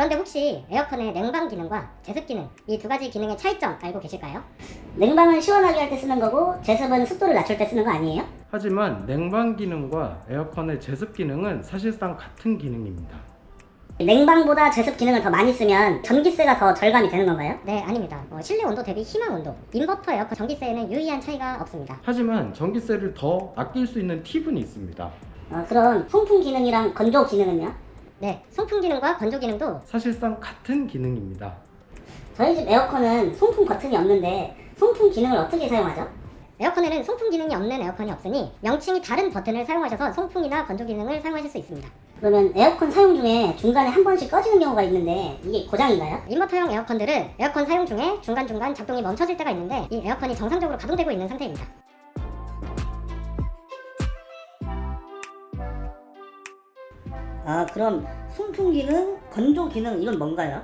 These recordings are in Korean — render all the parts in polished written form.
그런데 혹시 에어컨의 냉방 기능과 제습 기능 이 두 가지 기능의 차이점 알고 계실까요? 냉방은 시원하게 할 때 쓰는 거고 제습은 습도를 낮출 때 쓰는 거 아니에요? 하지만 냉방 기능과 에어컨의 제습 기능은 사실상 같은 기능입니다. 냉방보다 제습 기능을 더 많이 쓰면 전기세가 더 절감이 되는 건가요? 네, 아닙니다. 실내 온도 대비 희망 온도, 인버터 에어컨 전기세에는 유의한 차이가 없습니다. 하지만 전기세를 더 아낄 수 있는 팁은 있습니다. 그럼 송풍 기능이랑 건조 기능은요? 네, 송풍 기능과 건조 기능도 사실상 같은 기능입니다. 저희 집 에어컨은 송풍 버튼이 없는데 송풍 기능을 어떻게 사용하죠? 에어컨에는 송풍 기능이 없는 에어컨이 없으니 명칭이 다른 버튼을 사용하셔서 송풍이나 건조 기능을 사용하실 수 있습니다. 그러면 에어컨 사용 중에 중간에 한 번씩 꺼지는 경우가 있는데 이게 고장인가요? 인버터형 에어컨들은 에어컨 사용 중에 중간중간 작동이 멈춰질 때가 있는데 이 에어컨이 정상적으로 가동되고 있는 상태입니다. 그럼 송풍 기능, 건조 기능 이건 뭔가요?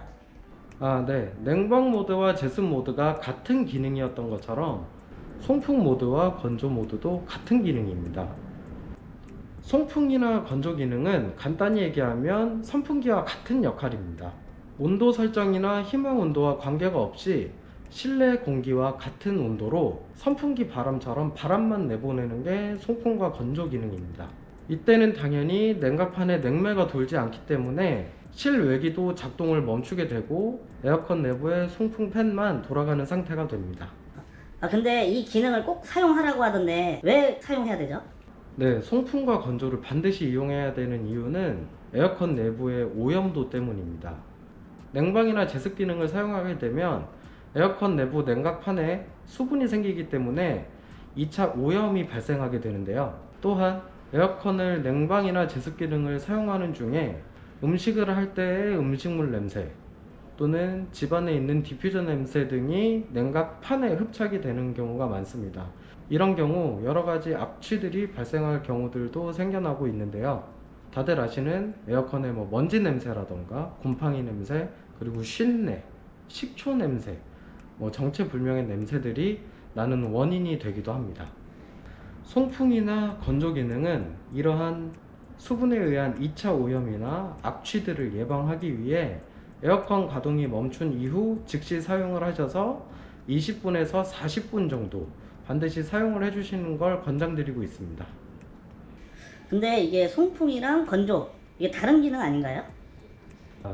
네. 냉방 모드와 제습 모드가 같은 기능이었던 것처럼 송풍 모드와 건조 모드도 같은 기능입니다. 송풍이나 건조 기능은 간단히 얘기하면 선풍기와 같은 역할입니다. 온도 설정이나 희망 온도와 관계가 없이 실내 공기와 같은 온도로 선풍기 바람처럼 바람만 내보내는 게 송풍과 건조 기능입니다. 이때는 당연히 냉각판에 냉매가 돌지 않기 때문에 실외기도 작동을 멈추게 되고 에어컨 내부의 송풍 팬만 돌아가는 상태가 됩니다. 근데 이 기능을 꼭 사용하라고 하던데 왜 사용해야 되죠? 네, 송풍과 건조를 반드시 이용해야 되는 이유는 에어컨 내부의 오염도 때문입니다. 냉방이나 제습 기능을 사용하게 되면 에어컨 내부 냉각판에 수분이 생기기 때문에 2차 오염이 발생하게 되는데요. 또한 에어컨을 냉방이나 제습 기능을 사용하는 중에 음식을 할 때의 음식물 냄새 또는 집안에 있는 디퓨저 냄새 등이 냉각판에 흡착이 되는 경우가 많습니다. 이런 경우 여러가지 악취들이 발생할 경우들도 생겨나고 있는데요. 다들 아시는 에어컨의 먼지 냄새라던가 곰팡이 냄새, 그리고 쉰내, 식초 냄새, 정체불명의 냄새들이 나는 원인이 되기도 합니다. 송풍이나 건조 기능은 이러한 수분에 의한 2차 오염이나 악취들을 예방하기 위해 에어컨 가동이 멈춘 이후 즉시 사용을 하셔서 20분에서 40분 정도 반드시 사용을 해주시는 걸 권장드리고 있습니다. 근데 이게 송풍이랑 건조 이게 다른 기능 아닌가요?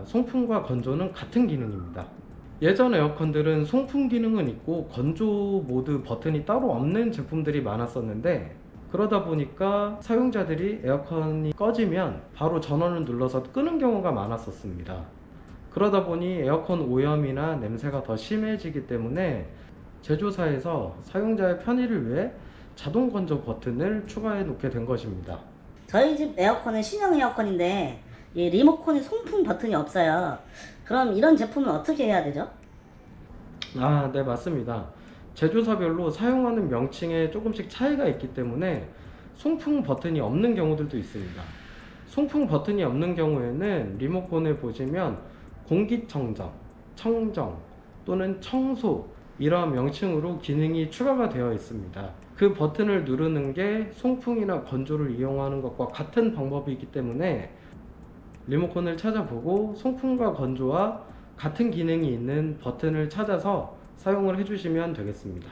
송풍과 건조는 같은 기능입니다. 예전 에어컨들은 송풍 기능은 있고 건조 모드 버튼이 따로 없는 제품들이 많았었는데 그러다 보니까 사용자들이 에어컨이 꺼지면 바로 전원을 눌러서 끄는 경우가 많았었습니다. 그러다 보니 에어컨 오염이나 냄새가 더 심해지기 때문에 제조사에서 사용자의 편의를 위해 자동 건조 버튼을 추가해 놓게 된 것입니다. 저희 집 에어컨은 신형 에어컨인데 이 리모컨에 송풍 버튼이 없어요. 그럼 이런 제품은 어떻게 해야 되죠? 네, 맞습니다. 제조사별로 사용하는 명칭에 조금씩 차이가 있기 때문에 송풍 버튼이 없는 경우들도 있습니다. 송풍 버튼이 없는 경우에는 리모컨에 보시면 공기청정, 청정 또는 청소 이러한 명칭으로 기능이 추가가 되어 있습니다. 그 버튼을 누르는 게 송풍이나 건조를 이용하는 것과 같은 방법이기 때문에 리모컨을 찾아보고 송풍과 건조와 같은 기능이 있는 버튼을 찾아서 사용을 해주시면 되겠습니다.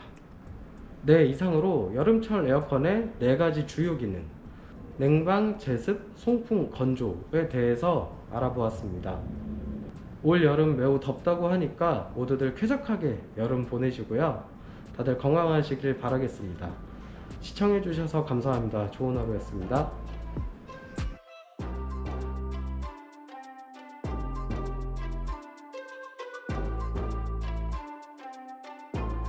네, 이상으로 여름철 에어컨의 4가지 주요 기능 냉방, 제습, 송풍, 건조에 대해서 알아보았습니다. 올 여름 매우 덥다고 하니까 모두들 쾌적하게 여름 보내시고요. 다들 건강하시길 바라겠습니다. 시청해주셔서 감사합니다. 좋은 하루였습니다.